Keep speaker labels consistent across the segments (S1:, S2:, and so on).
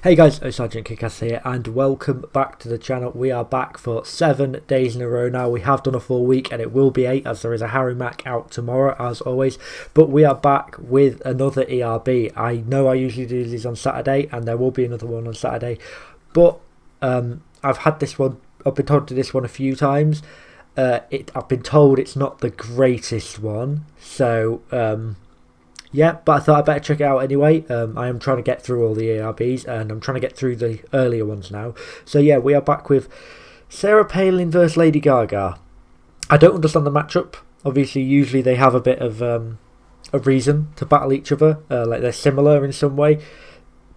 S1: Hey guys, oSgtKickAss here and welcome back to the channel. We are back for 7 days in a row now. We have done a full week and it will be 8 as there is a Harry Mack out tomorrow as always. But we are back with another ERB. I know I usually do these on Saturday and there will be another one on Saturday. But I've had this one, I've been told to this one a few times. I've been told it's not the greatest one. So yeah, but I thought I'd better check it out anyway. I am trying to get through all the ERBs and I'm trying to get through the earlier ones now. So yeah, we are back with Sarah Palin versus Lady Gaga. I don't understand the matchup. Obviously, usually they have a bit of a reason to battle each other. Like they're similar in some way.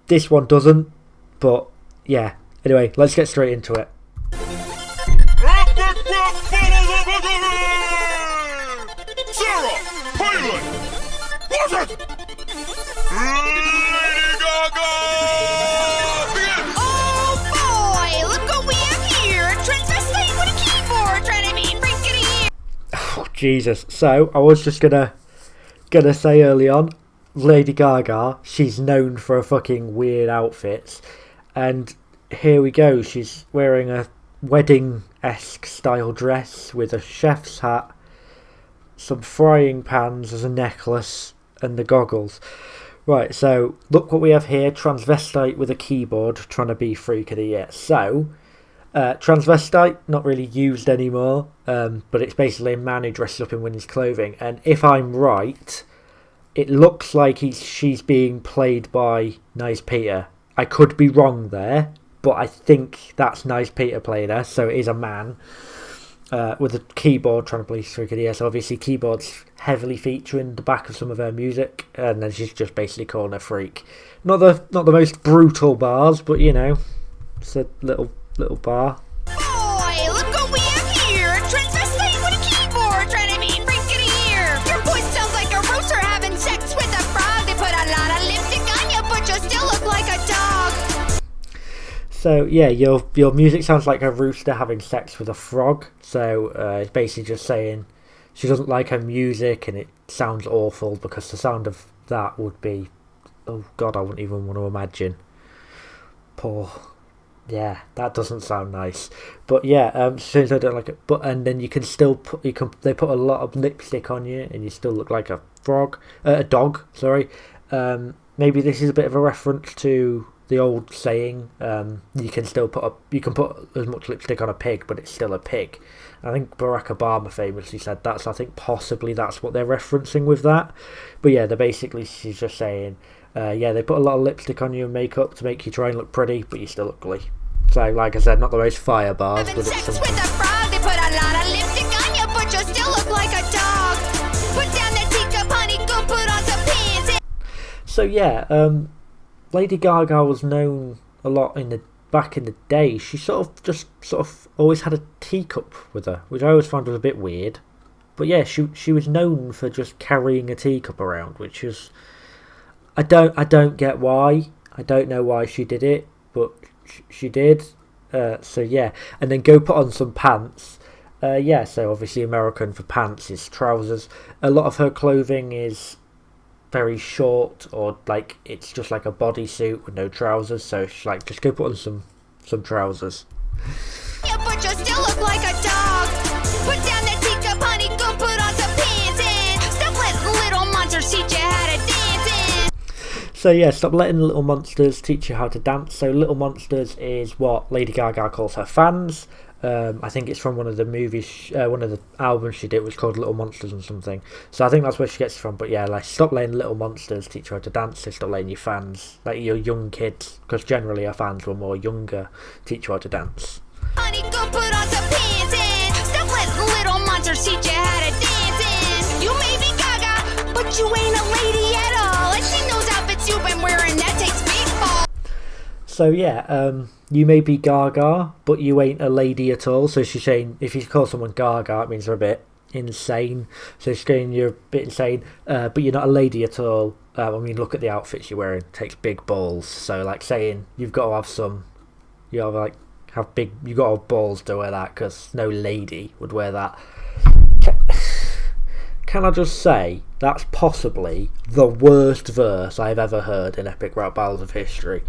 S1: This one doesn't, but yeah. Anyway, let's get straight into it.
S2: Sarah Palin! Was it? Lady Gaga! Begin!
S3: Oh boy, look what we have here! A transvestite with a keyboard trying to be freaking.
S1: Oh Jesus! So I was just gonna say early on, Lady Gaga. She's known for her fucking weird outfits, and here we go. She's wearing a wedding-esque style dress with a chef's hat, some frying pans as a necklace, and the goggles. Right, so look what we have here. Transvestite with a keyboard trying to be freak of the year. So transvestite not really used anymore, but it's basically a man who dresses up in women's clothing, and if I'm right, it looks like she's being played by Nice Peter. I could be wrong there, but I think that's Nice Peter playing her, so it is a man with a keyboard trying to play freak of the year. So obviously keyboards heavily featuring the back of some of her music, and then she's just basically calling her freak. Not the most brutal bars, but you know, it's a little bar.
S3: Boy, look what we have here! A transvestite with a keyboard trying to be freaking here! Your voice sounds like a rooster having sex with a frog. They put a lot of lipstick on you, but you still look like a dog.
S1: So yeah, your music sounds like a rooster having sex with a frog. So it's basically just saying she doesn't like her music and it sounds awful, because the sound of that would be, oh god, I wouldn't even want to imagine. Poor, yeah, that doesn't sound nice. But yeah, since I don't like it, and then you can still they put a lot of lipstick on you and you still look like a dog. Sorry. Maybe this is a bit of a reference to the old saying, you can put as much lipstick on a pig, but it's still a pig. I think Barack Obama famously said that, so I think possibly that's what they're referencing with that. But yeah, she's just saying, yeah, they put a lot of lipstick on you and makeup to make you try and look pretty, but you still look ugly. So like I said, not the most fire bars, but it's
S3: sex with a frog, they put a lot of lipstick on you, but you still look like a dog. Put down the teacup, honey, go put on some pants.
S1: So yeah, Lady Gaga was known a lot back in the day. She sort of always had a teacup with her, which I always found was a bit weird. But yeah, she was known for just carrying a teacup around, which is, I don't get why. I don't know why she did it, but she did. So yeah, and then go put on some pants. Yeah, so obviously American for pants is trousers. A lot of her clothing is very short, or like it's just like a bodysuit with no trousers, so she's like, just go put on some trousers.
S3: Yeah, but you still look like a dog. Put down the teacup, honey, go put on some pants and stop letting little monsters teach you how to dance.
S1: So yeah, stop letting little monsters teach you how to dance. So Little Monsters is what Lady Gaga calls her fans. I think it's from one of the movies, one of the albums she did was called Little Monsters or something. So I think that's where she gets it from. But yeah, like, stop letting little monsters teach you how to dance. So stop letting your fans, like your young kids, because generally our fans were more younger, teach you how to dance.
S3: Honey, go put on some pants and stop letting little monsters teach you how to dance. And you may be Gaga, but you ain't a lady at all. I've seen those outfits you've been wearing, that takes baseball.
S1: So yeah, you may be Gaga, but you ain't a lady at all. So she's saying, if you call someone Gaga, it means they're a bit insane. So she's saying you're a bit insane, but you're not a lady at all. I mean, look at the outfits you're wearing. It takes big balls. So like saying you've got to have some, you have like you got to have balls to wear that, because no lady would wear that. Can I just say, that's possibly the worst verse I've ever heard in Epic Rap Battles of History.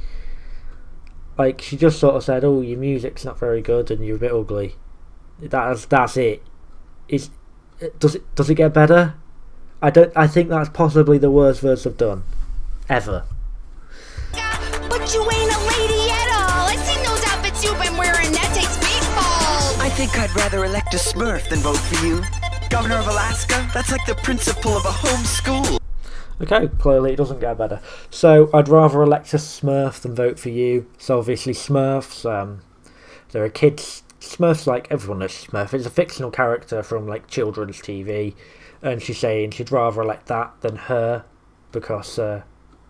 S1: Like, she just sort of said, "Oh, your music's not very good and you're a bit ugly." That's it. Does it get better? I think that's possibly the worst verse I've done ever.
S3: But you ain't a lady at all. I seen those outfits you've been wearing. That takes big balls.
S4: I think I'd rather elect a Smurf than vote for you. Governor of Alaska? That's like the principal of a home school.
S1: Okay, clearly it doesn't get better. So I'd rather elect a Smurf than vote for you. So obviously Smurfs, there are kids. Smurfs, like, everyone knows Smurf. It's a fictional character from, like, children's TV. And she's saying she'd rather elect that than her because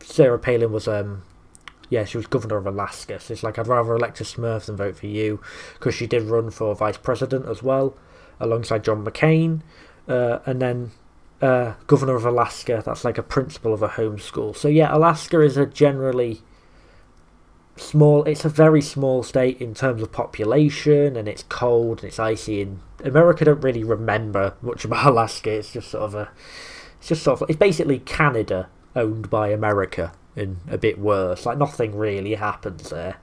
S1: Sarah Palin was, she was governor of Alaska. So it's like, I'd rather elect a Smurf than vote for you because she did run for vice president as well, alongside John McCain. And then governor of Alaska, that's like a principal of a homeschool. So yeah, Alaska is a generally small, it's a very small state in terms of population, and it's cold and it's icy, and America don't really remember much about Alaska. It's basically Canada owned by America and a bit worse. Like, nothing really happens there.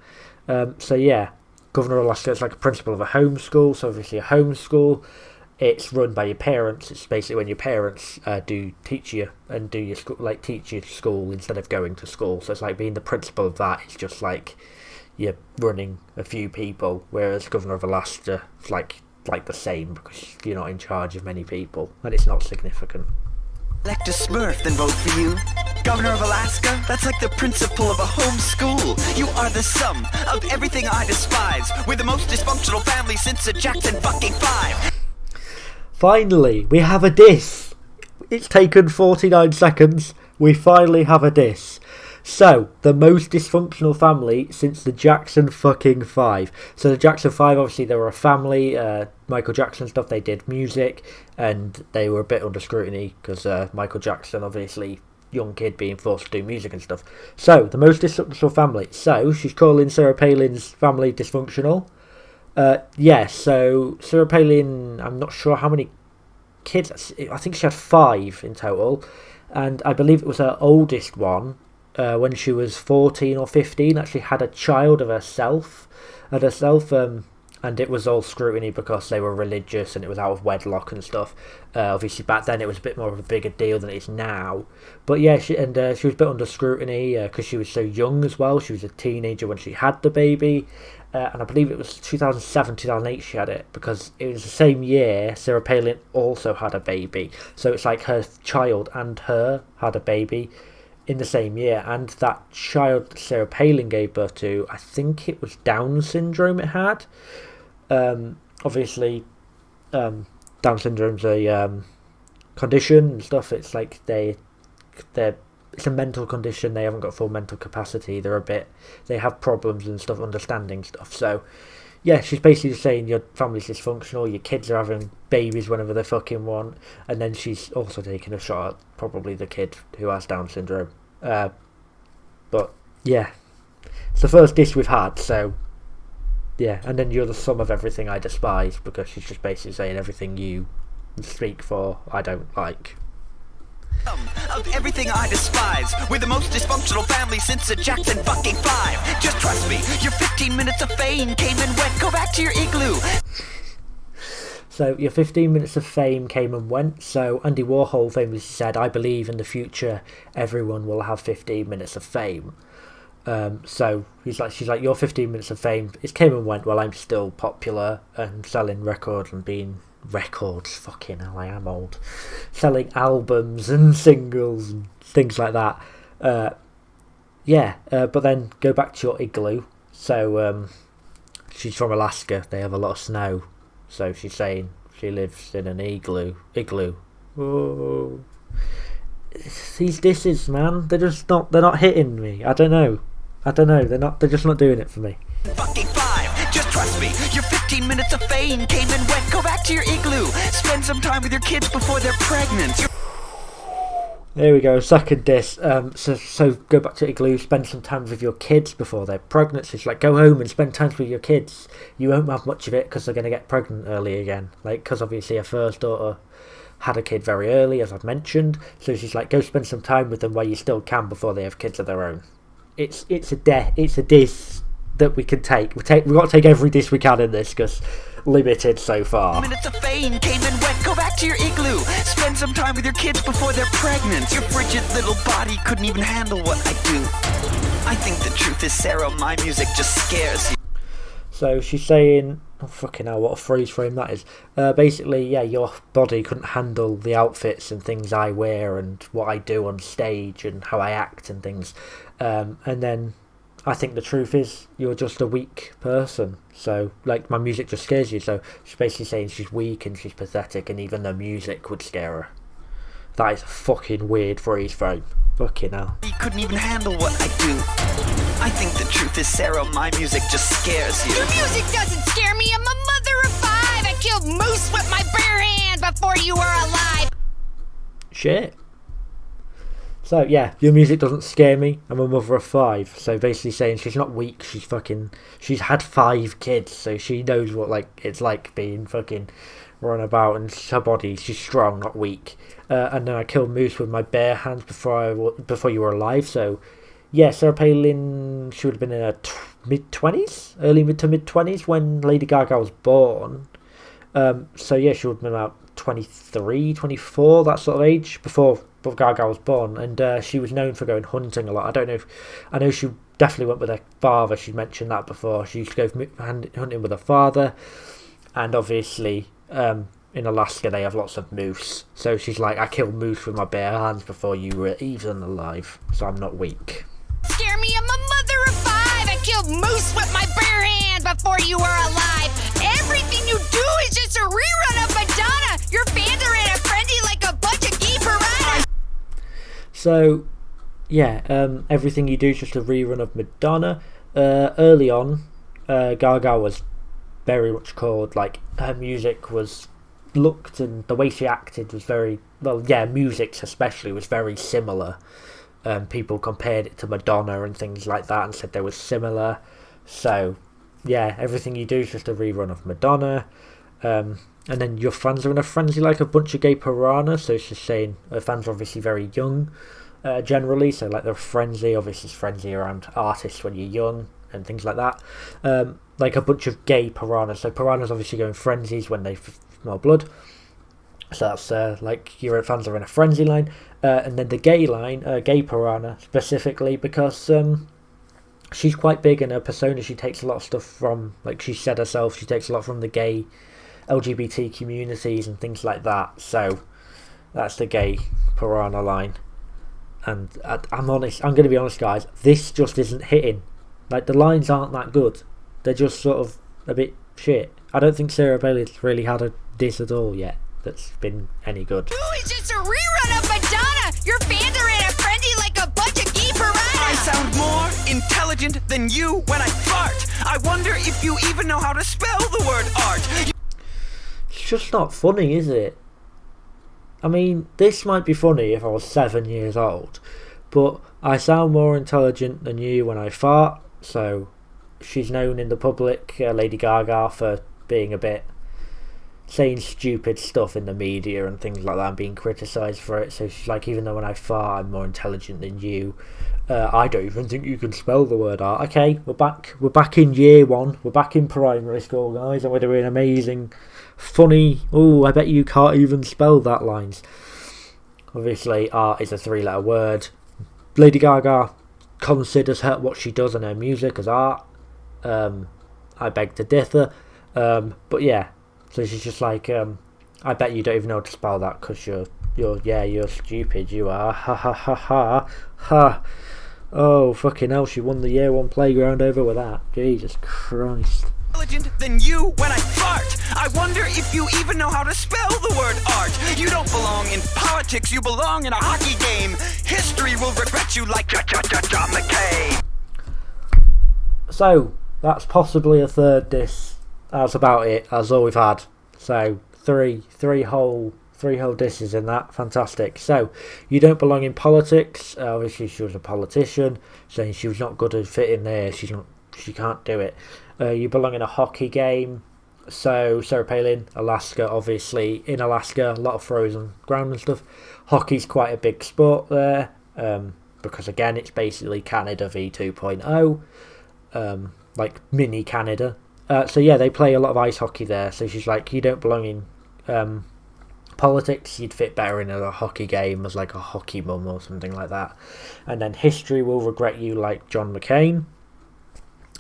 S1: So yeah, governor of Alaska is like a principal of a homeschool. So obviously a homeschool, it's run by your parents. It's basically when your parents do teach you and do your school, like teach you school instead of going to school. So it's like being the principal of that. It's just like you're running a few people, whereas governor of Alaska is like the same because you're not in charge of many people and it's not significant.
S4: Elect a Smurf than vote for you. Governor of Alaska? That's like the principal of a home school. You are the sum of everything I despise. We're the most dysfunctional family since the Jackson fucking 5.
S1: Finally, we have a diss. It's taken 49 seconds. We finally have a diss. So, the most dysfunctional family since the Jackson fucking 5. So the Jackson 5, obviously, they were a family. Michael Jackson stuff, they did music. And they were a bit under scrutiny because Michael Jackson, obviously, young kid being forced to do music and stuff. So, the most dysfunctional family. So, she's calling Sarah Palin's family dysfunctional. So Sarah Palin, I'm not sure how many kids, I think she had 5 in total, and I believe it was her oldest one, when she was 14 or 15, actually had a child of herself, and it was all scrutiny because they were religious and it was out of wedlock and stuff. Obviously back then it was a bit more of a bigger deal than it is now, but yeah, she was a bit under scrutiny because she was so young as well. She was a teenager when she had the baby, and I believe it was 2007, 2008 she had it, because it was the same year Sarah Palin also had a baby. So it's like her child and her had a baby in the same year, and that child that Sarah Palin gave birth to, I think it was Down syndrome it had. Obviously, Down syndrome's a condition and stuff. It's like it's a mental condition. They haven't got full mental capacity. They have problems and stuff, understanding stuff. So, yeah, she's basically saying your family's dysfunctional. Your kids are having babies whenever they fucking want, and then she's also taking a shot at probably the kid who has Down syndrome. But yeah, it's the first diss we've had. So. Yeah, and then you're the sum of everything I despise, because she's just basically saying everything you speak for I don't like.
S4: Of everything I despise. We're the most dysfunctional family since the Jackson fucking 5. Just trust me, your 15 minutes of fame came and went. Go back to your igloo.
S1: So your 15 minutes of fame came and went. So Andy Warhol famously said, "I believe in the future everyone will have 15 minutes of fame." So she's like, your 15 minutes of fame, it came and went while I'm still popular and selling records and being records. Fucking hell, I am old. Selling albums and singles and things like that. But then go back to your igloo. So she's from Alaska. They have a lot of snow. So she's saying she lives in an igloo. Oh. These disses, man, they're not hitting me. I don't know. They're just not doing it for me.
S4: Fucking 5. Just trust me. Your 15 minutes of fame came and went. Go back to your igloo. Spend some time with your kids before they're pregnant.
S1: There we go. Second diss. So go back to igloo. Spend some time with your kids before they're pregnant. So it's like, go home and spend time with your kids. You won't have much of it because they're going to get pregnant early again. Like, because obviously her first daughter had a kid very early, as I've mentioned. So she's like, go spend some time with them while you still can before they have kids of their own. It's a diss that we can take. We've got to take every diss we can in this, because limited so far.
S4: Minutes of fame came and went. Go back to your igloo. Spend some time with your kids before they're pregnant. Your frigid little body couldn't even handle what I do. I think the truth is, Sarah, my music just scares you.
S1: So she's saying, oh fucking hell, what a freeze frame that is. Basically, yeah, your body couldn't handle the outfits and things I wear and what I do on stage and how I act and things. And then I think the truth is, you're just a weak person. So, like, my music just scares you. So she's basically saying she's weak and she's pathetic, and even the music would scare her. That is a fucking weird freeze frame. Fucking hell.
S4: You couldn't even handle what I do. I think the truth is, Sarah, my music just scares you.
S3: Your music doesn't scare me. I'm a mother of 5. I killed moose with my bare hands before you were alive.
S1: Shit. So yeah, your music doesn't scare me. I'm a mother of 5. So basically saying she's not weak. She's had 5 kids, so she knows what it's like being fucking run about, and her body, she's strong, not weak. And then I killed moose with my bare hands before you were alive. So yeah, Sarah Palin, she would have been in her mid-20s, early to mid-20s when Lady Gaga was born. So yeah, she would have been about 23, 24, that sort of age, before Gaga was born. And she was known for going hunting a lot. I know she definitely went with her father. She mentioned that before. She used to go hunting with her father. And obviously, in Alaska, they have lots of moose. So she's like, I killed moose with my bare hands before you were even alive. So I'm not weak.
S3: Scare me, I'm a mother of 5. I killed moose with my bare hands before you were alive. Everything you do is just a rerun of Madonna. Your fans are in a frenzy like a bunch of gay piranhas.
S1: So, yeah, everything you do is just a rerun of Madonna. Early on, Gaga was very much called, like, her music looked and the way she acted was very, well, yeah, music especially was very similar. People compared it to Madonna and things like that and said they were similar. So, yeah, everything you do is just a rerun of Madonna. And then your fans are in a frenzy like a bunch of gay piranhas. So it's just saying her fans are obviously very young, generally. So, like, they're frenzy, obviously it's frenzy around artists when you're young and things like that. Like a bunch of gay piranhas. So piranhas obviously go in frenzies when they smell blood. So that's like your fans are in a frenzy line. And then the gay line, gay piranha specifically, because she's quite big in her persona. She takes a lot of stuff from, like she said herself, she takes a lot from the gay LGBT communities and things like that. So that's the gay piranha line. And I'm going to be honest, guys, this just isn't hitting. Like, the lines aren't that good. They're just sort of a bit shit. I don't think Sarah Palin's really had a diss at all yet that's been any good.
S3: Ooh, it's just a rerun of Madonna. Your fans are in a frenzy like a bunch of gay piranhas.
S4: I sound more intelligent than you when I fart. I wonder if you even know how to spell the word art.
S1: It's just not funny, is it? I mean, this might be funny if I was 7 years old, but I sound more intelligent than you when I fart. So she's known in the public, Lady Gaga, for being a bit saying stupid stuff in the media and things like that and being criticised for it. So she's like, even though when I fart I'm more intelligent than you, I don't even think you can spell the word art. Okay, we're back in year 1, we're back in primary school, guys, and we're doing amazing, funny, oh, I bet you can't even spell that lines. Obviously art is a 3-letter word. Lady Gaga considers what she does in her music as art. I beg to differ. But yeah, so she's just like, I bet you don't even know how to spell that because you're stupid, you are. Ha ha ha ha ha. Oh, fucking hell, she won the year 1 playground over with that. Jesus Christ.
S4: Intelligent than you when I fart. I wonder if you even know how to spell the word art. You don't belong in politics, you belong in a hockey game. History will regret you like John McCain.
S1: So, that's possibly a third diss. That's about it. That's all we've had. So, three whole disses in that. Fantastic. So, you don't belong in politics. Obviously, she was a politician, saying she was not good at fitting there. She can't do it. You belong in a hockey game. So, Sarah Palin, Alaska, obviously. In Alaska, a lot of frozen ground and stuff. Hockey's quite a big sport there. Because, again, it's basically Canada v 2.0. like mini Canada. So yeah, they play a lot of ice hockey there. So she's like, you don't belong in politics. You'd fit better in a hockey game as like a hockey mum or something like that. And then history will regret you like John McCain.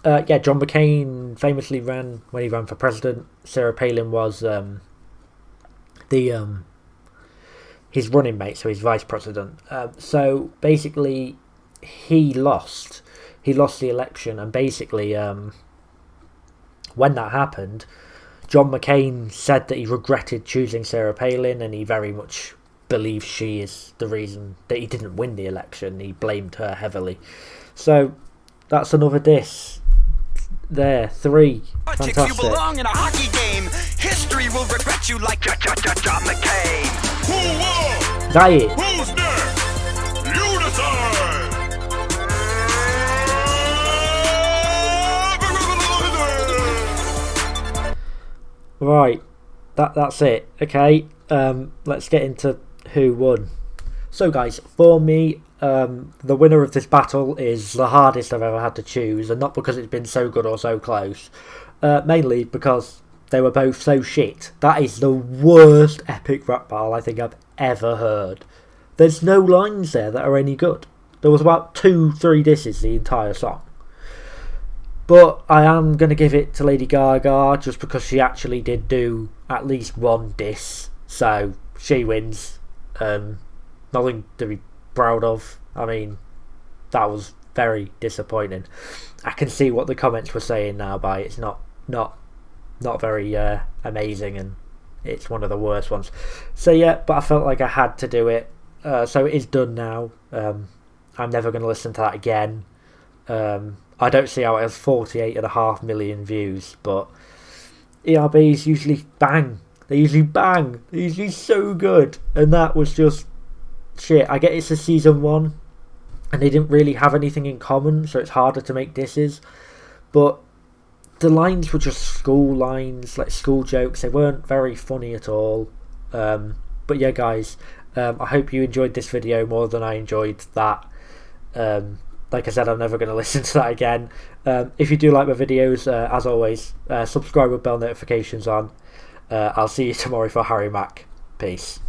S1: John McCain famously ran when he ran for president. Sarah Palin was his running mate, so his vice president. So basically, he lost the election, and basically, when that happened, John McCain said that he regretted choosing Sarah Palin, and he very much believes she is the reason that he didn't win the election. He blamed her heavily. So that's another diss. There, 3.
S4: Politics,
S1: Fantastic.
S4: you belong in a hockey game. History will regret you like John McCain.
S2: Who won?
S1: Is that it?
S2: Who's next? You decide!
S1: Right, that's it. Okay, let's get into who won. So guys, for me, the winner of this battle is the hardest I've ever had to choose, and not because it's been so good or so close, mainly because they were both so shit. That is the worst epic rap battle I think I've ever heard. There's no lines there that are any good. There was about 2-3 disses the entire song. But I am going to give it to Lady Gaga just because she actually did do at least one diss. So she wins. Nothing to be proud of. I mean, that was very disappointing. I can see what the comments were saying now by it's not very amazing, and it's one of the worst ones. So yeah, but I felt like I had to do it. So it is done now. I'm never going to listen to that again. I don't see how it has 48.5 million views, but ERBs usually bang. They usually bang. They're usually so good, and that was just shit. I get it's a season 1, and they didn't really have anything in common, so it's harder to make disses. But the lines were just school lines, like school jokes. They weren't very funny at all. But yeah, guys, I hope you enjoyed this video more than I enjoyed that. Like I said, I'm never going to listen to that again. If you do like my videos, as always, subscribe with bell notifications on. I'll see you tomorrow for Harry Mack. Peace.